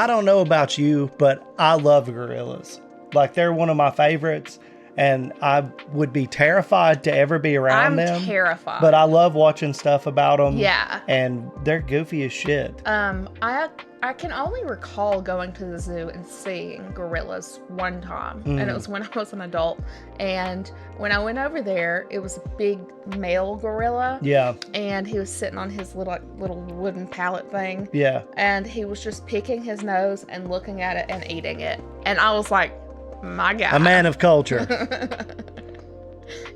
don't know about you, but I love gorillas. Like, they're one of my favorites, and I would be terrified to ever be around them. I'm terrified. But I love watching stuff about them. Yeah. And they're goofy as shit. I can only recall going to the zoo and seeing gorillas one time, and it was when I was an adult. And when I went over there, it was a big male gorilla. Yeah. And he was sitting on his little wooden pallet thing. Yeah. And he was just picking his nose and looking at it and eating it. And I was like, my God. A man of culture.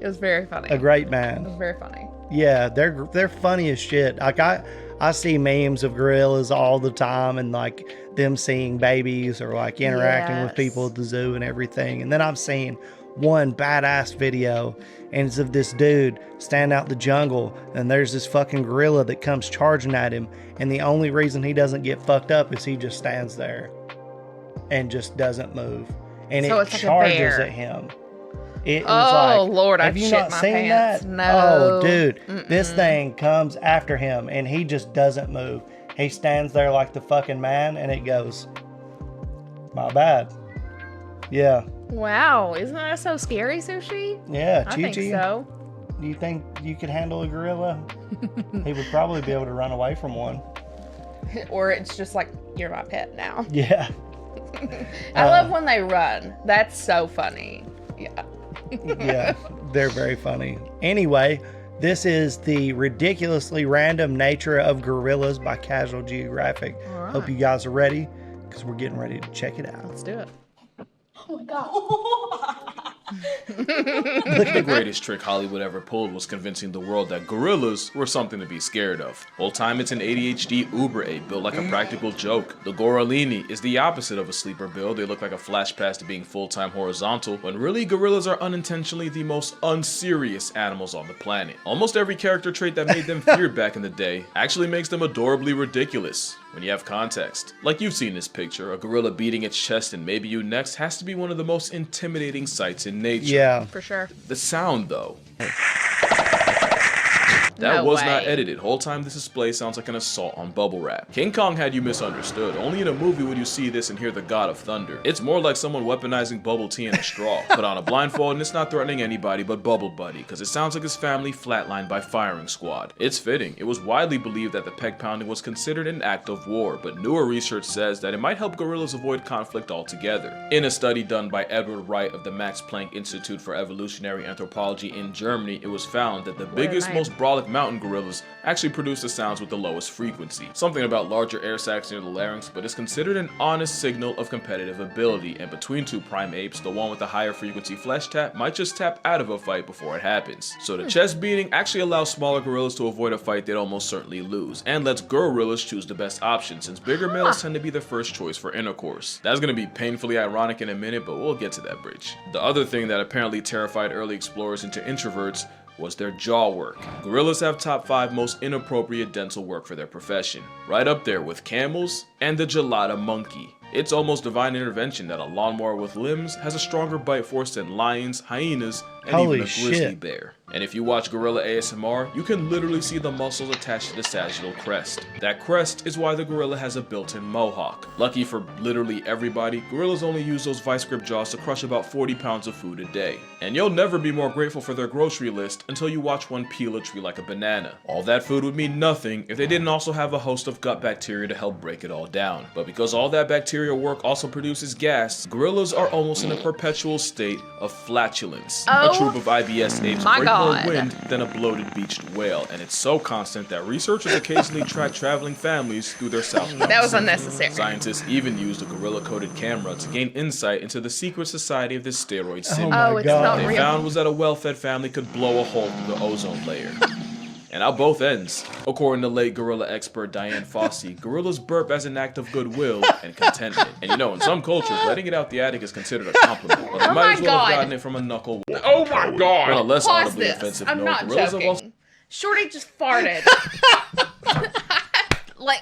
It was very funny. A great man. It was very funny. Yeah, they're funny as shit. Like, I see memes of gorillas all the time, and like them seeing babies or like interacting with people at the zoo and everything. And then I've seen one badass video, and it's of this dude standing out in the jungle, and there's this fucking gorilla that comes charging at him, and the only reason he doesn't get fucked up is he just stands there and just doesn't move, and so it charges like at him. It oh, like, Lord, have I you shit not my seen pants. that? No. Oh, dude, this thing comes after him, and he just doesn't move. He stands there like the fucking man, and it goes, my bad. Yeah. Wow, isn't that so scary, Sushi? Yeah, I Chi-Chi, think so. do you think you could handle a gorilla? He would probably be able to run away from one. Or it's just like, you're my pet now. Yeah. I love when they run. That's so funny. Yeah. Yeah, they're very funny. Anyway, this is The Ridiculously Random Nature of Gorillas by Casual Geographic. All right. Hope you guys are ready, because we're getting ready to check it out. Let's do it. Oh my God. The greatest trick Hollywood ever pulled was convincing the world that gorillas were something to be scared of. Whole time it's an ADHD Uber ape built like a practical joke. The gorillini is the opposite of a sleeper build. They look like a flash pass to being full-time horizontal, when really gorillas are unintentionally the most unserious animals on the planet. Almost every character trait that made them feared back in the day actually makes them adorably ridiculous when you have context. Like you've seen this picture, a gorilla beating its chest and maybe you next has to be one of the most intimidating sights in nature. Yeah. For sure. The sound though. No That was way. not edited. Whole time this display sounds like an assault on bubble wrap. King Kong had you misunderstood. Only in a movie would you see this and hear the God of Thunder. It's more like someone weaponizing bubble tea in a straw. Put on a blindfold and it's not threatening anybody but Bubble Buddy, because it sounds like his family flatlined by firing squad. It's fitting. It was widely believed that the peg pounding was considered an act of war, but newer research says that it might help gorillas avoid conflict altogether. In a study done by Edward Wright of the Max Planck Institute for Evolutionary Anthropology in Germany, it was found that the biggest, name. most brolic mountain gorillas actually produce the sounds with the lowest frequency. Something about larger air sacs near the larynx, but it's considered an honest signal of competitive ability, and between two prime apes, the one with the higher frequency flesh tap might just tap out of a fight before it happens. So the chest beating actually allows smaller gorillas to avoid a fight they'd almost certainly lose, and lets gorillas choose the best option, since bigger males tend to be the first choice for intercourse. That's gonna be painfully ironic in a minute, but we'll get to that bridge. The other thing that apparently terrified early explorers into introverts was their jaw work. Gorillas have top 5 most inappropriate dental work for their profession, right up there with camels and the gelada monkey. It's almost divine intervention that a lawnmower with limbs has a stronger bite force than lions, hyenas, and Holy even a grizzly shit. bear. And if you watch gorilla ASMR, you can literally see the muscles attached to the sagittal crest. That crest is why the gorilla has a built-in mohawk. Lucky for literally everybody, gorillas only use those vice grip jaws to crush about 40 pounds of food a day. And you'll never be more grateful for their grocery list until you watch one peel a tree like a banana. All that food would mean nothing if they didn't also have a host of gut bacteria to help break it all down. But because all that bacterial work also produces gas, gorillas are almost in a perpetual state of flatulence. A Oh, troop of IBS apes my break God. more wind than a bloated beached whale, and it's so constant that researchers occasionally track traveling families through their South Mountain. that was unnecessary. Scientists even used a gorilla-coated camera to gain insight into the secret society of this steroid Oh city. my Oh, it's God. not What they real. found was that a well-fed family could blow a hole through the ozone layer. And out both ends. According to late gorilla expert Diane Fossey, gorillas burp as an act of goodwill and contentment. And you know, in some cultures, letting it out the attic is considered a compliment. But they Oh might my as well God. have gotten it from a knuckle. Oh my God! On a less Pause audibly this. offensive I'm note, not gorillas have also joking. Shorty just farted. Like,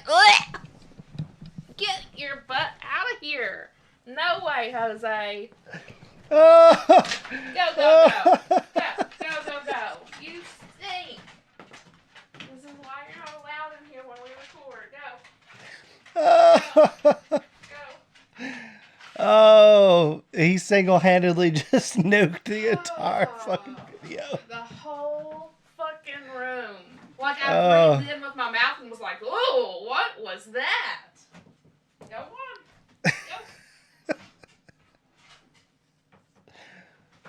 get your butt out of here. No way, Jose. Go, go, go. Go, go, go, go. You stink. This is why you're not allowed in here when we record. Go. Go. Oh, he single-handedly just nuked the entire fucking video. The whole fucking room. Like, I breathed in with my mouth and was like, "Oh, what was that?" Go on. Go.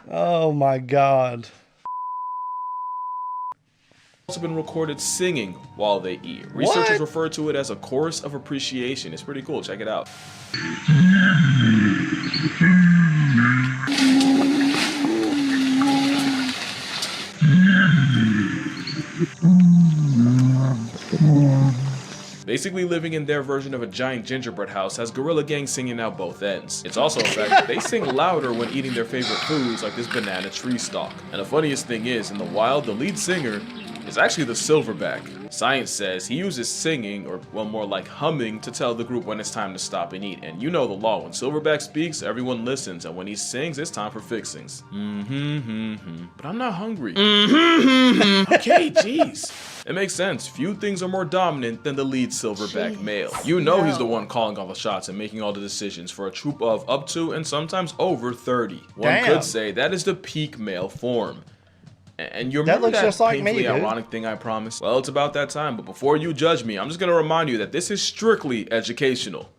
Oh my God. Also been recorded singing while they eat. Researchers What? refer to it as a chorus of appreciation. It's pretty cool. Check it out. Basically living in their version of a giant gingerbread house has Gorilla Gang singing out both ends. It's also a fact that they sing louder when eating their favorite foods like this banana tree stalk. And the funniest thing is, in the wild, the lead singer is actually the silverback. Science says he uses singing, or well, more like humming, to tell the group when it's time to stop and eat. And you know the law, when Silverback speaks, everyone listens, and when he sings, it's time for fixings. But I'm not hungry. Okay, jeez. It makes sense. Few things are more dominant than the lead silverback male. You know he's the one calling all the shots and making all the decisions for a troop of up to and sometimes over 30. One could say that is the peak male form. And you remember that painfully ironic thing I promised? Well, it's about that time, but before you judge me, I'm just gonna remind you that this is strictly educational.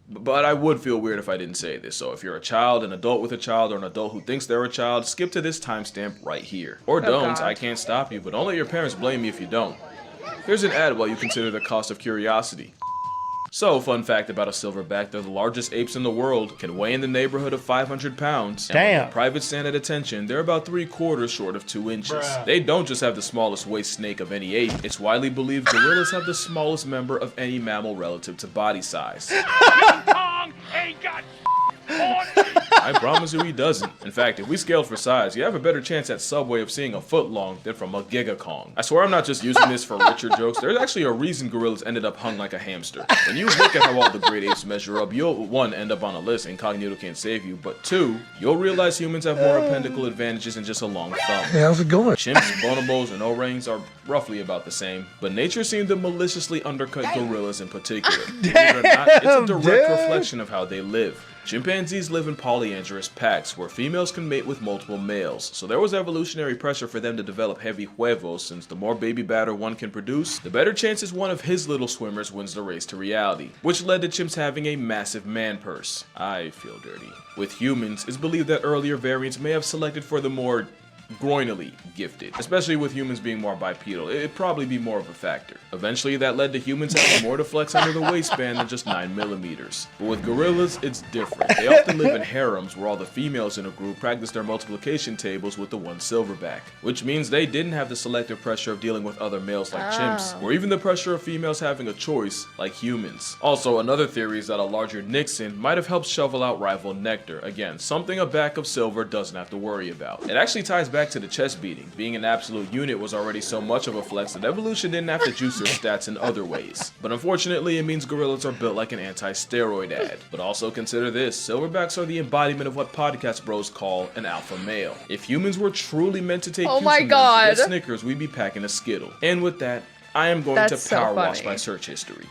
But I would feel weird if I didn't say this, so if you're a child, an adult with a child, or an adult who thinks they're a child, skip to this timestamp right here. Or don't, I can't stop you, but don't let your parents blame me if you don't. Here's an ad while you consider the cost of curiosity. So, fun fact about a silverback, they're the largest apes in the world, can weigh in the neighborhood of 500 pounds. And when their private stand at attention, they're about 3/4 short of 2 inches. They don't just have the smallest waist snake of any ape, it's widely believed gorillas have the smallest member of any mammal relative to body size. Kong ain't got I promise you he doesn't. In fact, if we scaled for size, you have a better chance at Subway of seeing a foot long than from a Giga Kong. I swear I'm not just using this for richer jokes. There's actually a reason gorillas ended up hung like a hamster. When you look at how all the great apes measure up, you'll, 1, end up on a list, incognito can't save you, but 2, you'll realize humans have more appendical advantages than just a long thumb. Hey, how's it going? Chimps, bonobos, and orangs are roughly about the same, but nature seemed to maliciously undercut gorillas in particular. Believe it or not, it's a direct reflection of how they live. Chimpanzees live in polyandrous packs where females can mate with multiple males, so there was evolutionary pressure for them to develop heavy huevos, since the more baby batter one can produce, the better chances one of his little swimmers wins the race to reality, which led to chimps having a massive man purse. I feel dirty. With humans, it's believed that earlier variants may have selected for the more groinally gifted, especially with humans being more bipedal. It'd probably be more of a factor. Eventually, that led to humans having more to flex under the waistband than just 9mm. But with gorillas, it's different. They often live in harems where all the females in a group practice their multiplication tables with the one silverback, which means they didn't have the selective pressure of dealing with other males like chimps, or even the pressure of females having a choice like humans. Also, another theory is that a larger Nixon might have helped shovel out rival nectar. Again, something a back of silver doesn't have to worry about. It actually ties back to the chest beating. Being an absolute unit was already so much of a flex that evolution didn't have to juice their stats in other ways. But unfortunately, it means gorillas are built like an anti-steroid ad. But also consider this, silverbacks are the embodiment of what podcast bros call an alpha male. If humans were truly meant to take cues from them to get Snickers, we'd be packing a Skittle. And with that, I am going to power wash my search history.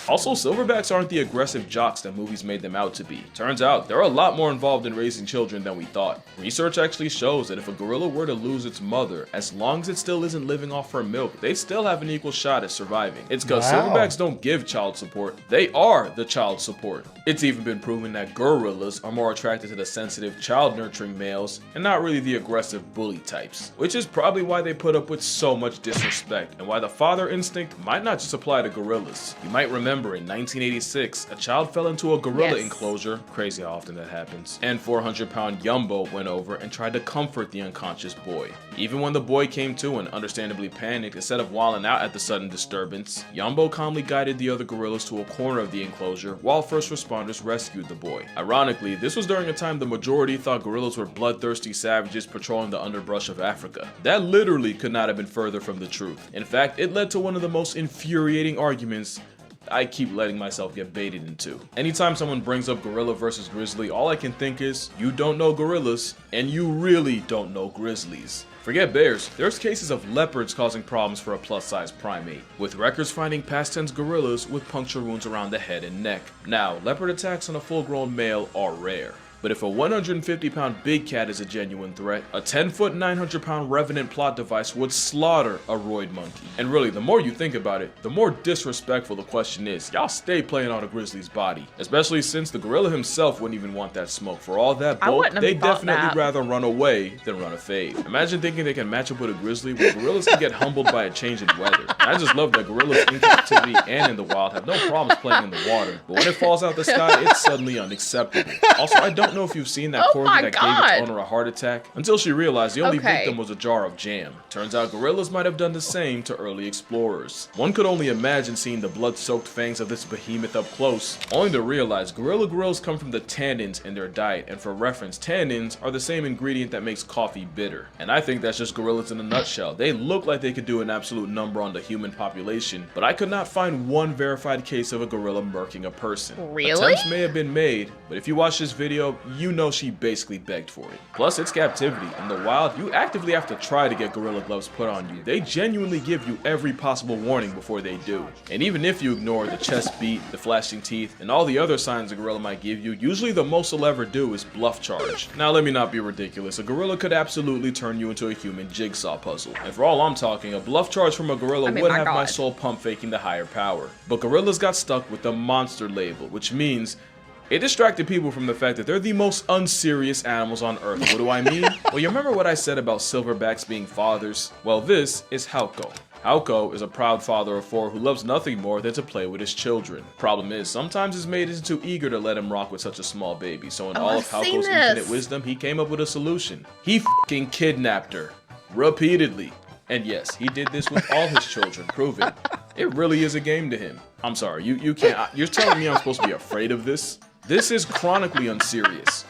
Also, silverbacks aren't the aggressive jocks that movies made them out to be. Turns out, they're a lot more involved in raising children than we thought. Research actually shows that if a gorilla were to lose its mother, as long as it still isn't living off her milk, they'd still have an equal shot at surviving. It's because silverbacks don't give child support, they are the child support. It's even been proven that gorillas are more attracted to the sensitive, child-nurturing males, and not really the aggressive bully types. Which is probably why they put up with so much disrespect, and why the father instinct might not just apply to gorillas. You might remember in 1986, a child fell into a gorilla enclosure, crazy how often that happens, and 400-pound Yumbo went over and tried to comfort the unconscious boy. Even when the boy came to and understandably panicked, instead of wilding out at the sudden disturbance, Yumbo calmly guided the other gorillas to a corner of the enclosure while first responders rescued the boy. Ironically, this was during a time the majority thought gorillas were bloodthirsty savages patrolling the underbrush of Africa. That literally could not have been further from the truth. In fact, it led to one of the most infuriating arguments I keep letting myself get baited into. Anytime someone brings up gorilla versus grizzly, all I can think is, you don't know gorillas, and you really don't know grizzlies. Forget bears, there's cases of leopards causing problems for a plus-size primate, with records finding past tense gorillas with puncture wounds around the head and neck. Now, leopard attacks on a full-grown male are rare. But if a 150-pound big cat is a genuine threat, a 10-foot, 900-pound revenant plot device would slaughter a roid monkey. And really, the more you think about it, the more disrespectful the question is. Y'all stay playing on a grizzly's body. Especially since the gorilla himself wouldn't even want that smoke. For all that bulk, they definitely rather run away than run a fade. Imagine thinking they can match up with a grizzly where gorillas can get humbled by a change in weather. And I just love that gorillas in captivity and in the wild have no problems playing in the water. But when it falls out the sky, it's suddenly unacceptable. Also, I don't know if you've seen that corgi that gave its owner a heart attack until she realized the only victim was a jar of jam. Turns out gorillas might have done the same to early explorers. One could only imagine seeing the blood-soaked fangs of this behemoth up close, only to realize gorilla grills come from the tannins in their diet, and for reference, tannins are the same ingredient that makes coffee bitter. And I think that's just gorillas in a nutshell. They look like they could do an absolute number on the human population, but I could not find one verified case of a gorilla murking a person. Really? Attempts may have been made, but if you watch this video, you know she basically begged for it. Plus, it's captivity. In the wild, you actively have to try to get gorilla gloves put on you. They genuinely give you every possible warning before they do. And even if you ignore the chest beat, the flashing teeth, and all the other signs a gorilla might give you, usually the most they'll ever do is bluff charge. Now, let me not be ridiculous. A gorilla could absolutely turn you into a human jigsaw puzzle. And for all I'm talking, a bluff charge from a gorilla would have my soul pump faking the higher power. But gorillas got stuck with the monster label, which means it distracted people from the fact that they're the most unserious animals on Earth. What do I mean? Well, you remember what I said about silverbacks being fathers? Well, this is Hatguy. Hatguy is a proud father of 4 who loves nothing more than to play with his children. Problem is, sometimes his mate isn't too eager to let him rock with such a small baby, so in all of Hatguy's infinite wisdom, he came up with a solution. He f***ing kidnapped her. Repeatedly. And yes, he did this with all his children, proving it really is a game to him. I'm sorry, you can't, you're telling me I'm supposed to be afraid of this? This is chronically unserious.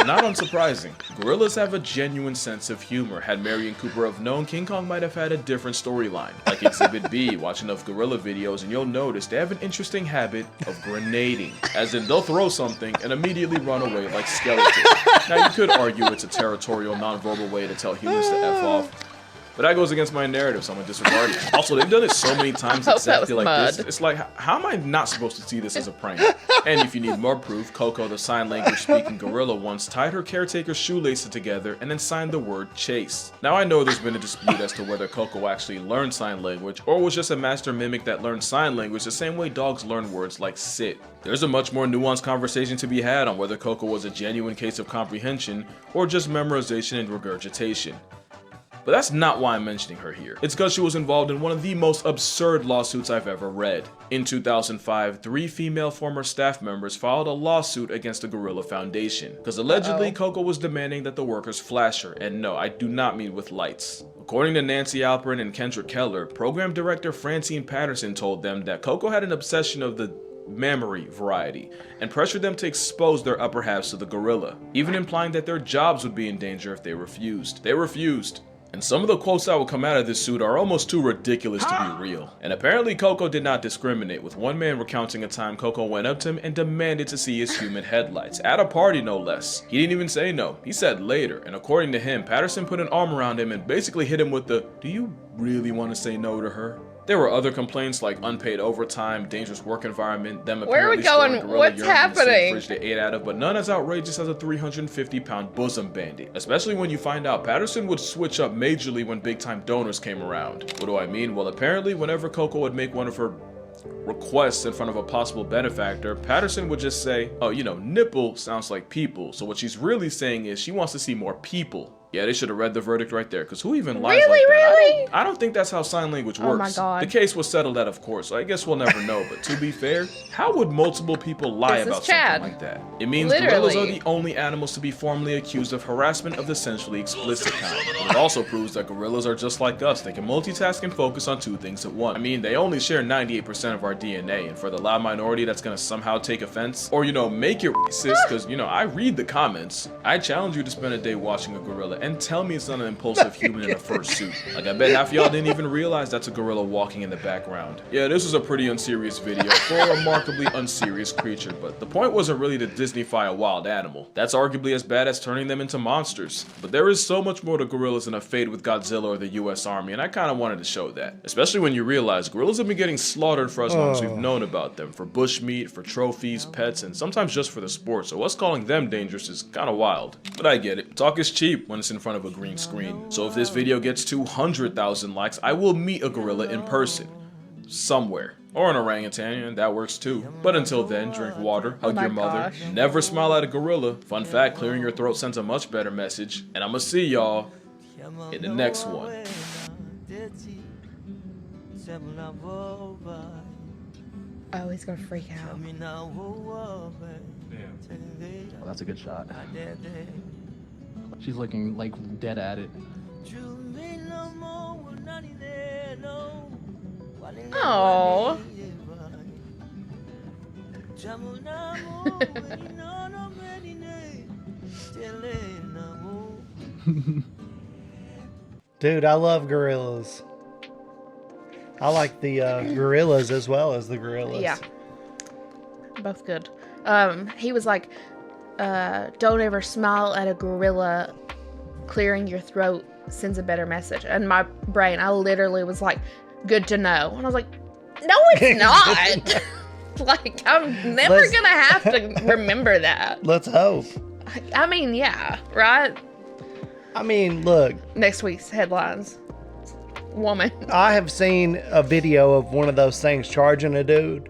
Not unsurprising, gorillas have a genuine sense of humor. Had Marion Cooper have known, King Kong might have had a different storyline. Like Exhibit B, watch enough gorilla videos and you'll notice they have an interesting habit of grenading. As in, they'll throw something and immediately run away like skeletons. Now you could argue it's a territorial, non-verbal way to tell humans to F off, but that goes against my narrative, so I'm gonna disregard it. Also, they've done it so many times exactly like this. It's like, how am I not supposed to see this as a prank? And if you need more proof, Coco, the sign language speaking gorilla, once tied her caretaker's shoelaces together and then signed the word chase. Now I know there's been a dispute as to whether Coco actually learned sign language or was just a master mimic that learned sign language the same way dogs learn words like sit. There's a much more nuanced conversation to be had on whether Coco was a genuine case of comprehension or just memorization and regurgitation. But that's not why I'm mentioning her here. It's because she was involved in one of the most absurd lawsuits I've ever read. In 2005, 3 female former staff members filed a lawsuit against the Gorilla Foundation, because allegedly Coco was demanding that the workers flash her, and no, I do not mean with lights. According to Nancy Alperin and Kendra Keller, program director Francine Patterson told them that Coco had an obsession of the mammary variety and pressured them to expose their upper halves to the gorilla, even implying that their jobs would be in danger if they refused. They refused. And some of the quotes that will come out of this suit are almost too ridiculous to be real. And apparently Coco did not discriminate, with one man recounting a time Coco went up to him and demanded to see his human headlights, at a party no less. He didn't even say no, he said later, and according to him, Patterson put an arm around him and basically hit him with the, "Do you really want to say no to her?" There were other complaints like unpaid overtime, dangerous work environment, them apparently storing gorilla What's urine in the happening? same fridge they ate out of, but none as outrageous as a 350-pound bosom bandit. Especially when you find out Patterson would switch up majorly when big-time donors came around. What do I mean? Well, apparently whenever Coco would make one of her requests in front of a possible benefactor, Patterson would just say, "Oh, you know, nipple sounds like people." So what she's really saying is she wants to see more people. Yeah, they should have read the verdict right there, because who even lies like that? Really? I don't think that's how sign language works. Oh my God. The case was settled out, of course, so I guess we'll never know, but to be fair, how would multiple people lie about something like that? It means gorillas are the only animals to be formally accused of harassment of the sensually explicit kind. But it also proves that gorillas are just like us. They can multitask and focus on 2 things at once. I mean, they only share 98% of our DNA, and for the loud minority that's gonna somehow take offense, or, you know, make it racist, because, you know, I read the comments. I challenge you to spend a day watching a gorilla and tell me it's not an impulsive human in a fursuit. Like, I bet half of y'all didn't even realize that's a gorilla walking in the background. Yeah, this was a pretty unserious video for a remarkably unserious creature, but the point wasn't really to Disneyfy a wild animal. That's arguably as bad as turning them into monsters. But there is so much more to gorillas than a fade with Godzilla or the US Army, and I kinda wanted to show that. Especially when you realize gorillas have been getting slaughtered for as long as we've known about them, for bushmeat, for trophies, pets, and sometimes just for the sport, so us calling them dangerous is kinda wild. But I get it. Talk is cheap when it's in front of a green screen. So if this video gets 200,000 likes, I will meet a gorilla in person. Somewhere. Or an orangutan, and that works too. But until then, drink water, hug your mother, never smile at a gorilla. Fun fact, clearing your throat sends a much better message. And I'ma see y'all in the next one. Oh, he's gonna freak out. Well, that's a good shot. She's looking like dead at it. Oh. Dude, I love gorillas. I like the gorillas as well as the gorillas. Yeah. Both good. He was like, don't ever smile at a gorilla. Clearing your throat sends a better message. And my brain, I literally was like, good to know. And I was like, no, it's not. Like, I'm never gonna have to remember that. Let's hope. I mean, yeah, right? I mean, look. Next week's headlines. Woman. I have seen a video of one of those things charging a dude.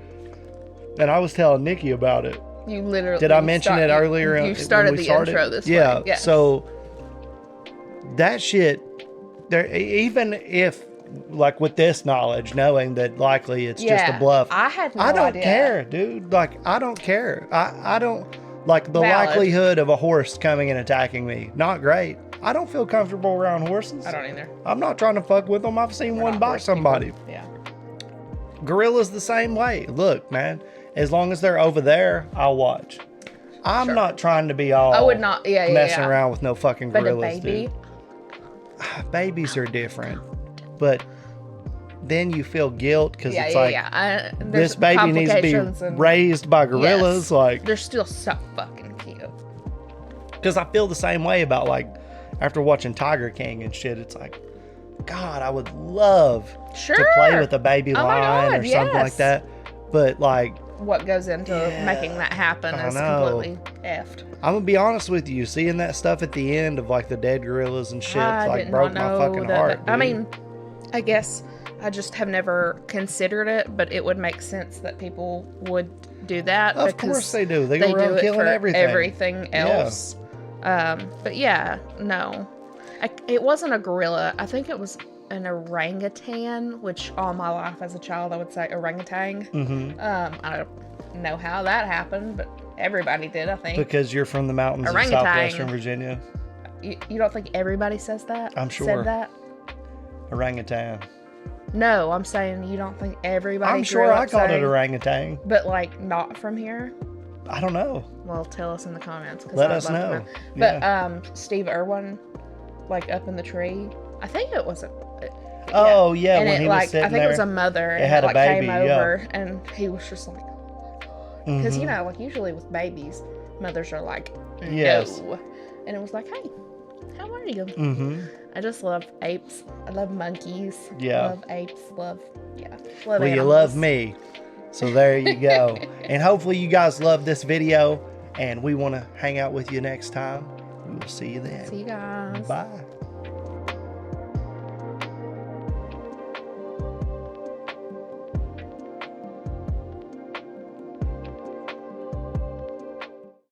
And I was telling Nikki about it. You literally. Did I mention it earlier? You started the intro this way. Yeah. Yes. So that shit, there, even if, like with this knowledge, knowing that likely it's just a bluff. I had no I don't idea. care, dude. Like, I don't care. I don't, like the Valid. likelihood of a horse coming and attacking me, not great. I don't feel comfortable around horses. I don't either. I'm not trying to fuck with them. I've seen one bite somebody. Yeah. Gorillas the same way. Look, man, as long as they're over there, I'll watch. I'm not trying to be all I would not, messing around with no fucking But gorillas, a baby, dude. Babies are different, but then you feel guilt because it's like this baby needs to be raised by gorillas. Like, they're still so fucking cute. Because I feel the same way about, like, after watching Tiger King and shit, it's like, God, I would love to play with a baby lion or something like that. But, like, what goes into making that happen is completely effed. I'm gonna be honest with you, seeing that stuff at the end of, like, the dead gorillas and shit, like, broke my fucking heart, dude. I mean, I guess I just have never considered it, but it would make sense that people would do that. Of course they do. They go around killing everything else. But yeah, no. It wasn't a gorilla. I think it was an orangutan, which all my life as a child I would say orangutan. I don't know how that happened, but everybody did, I think. Because you're from the mountains of southwestern Virginia. You don't think everybody says that? I'm sure. Said that? Orangutan. No, I'm saying you don't think everybody. I'm sure I called it orangutan. But like not from here? I don't know. Well, tell us in the comments. Let us know. But Steve Irwin, like up in the tree, I think it was a. Oh yeah, and when it, he like, was sitting I think there, it was a mother, and had it a like baby, came over, and he was just like, because you know, like usually with babies, mothers are like, no, and it was like, hey, how are you? I just love apes. I love monkeys. Yeah. Love apes. Love well, animals. you love me. So there you go. And hopefully you guys love this video and we want to hang out with you next time. We will see you then. See you guys. Bye.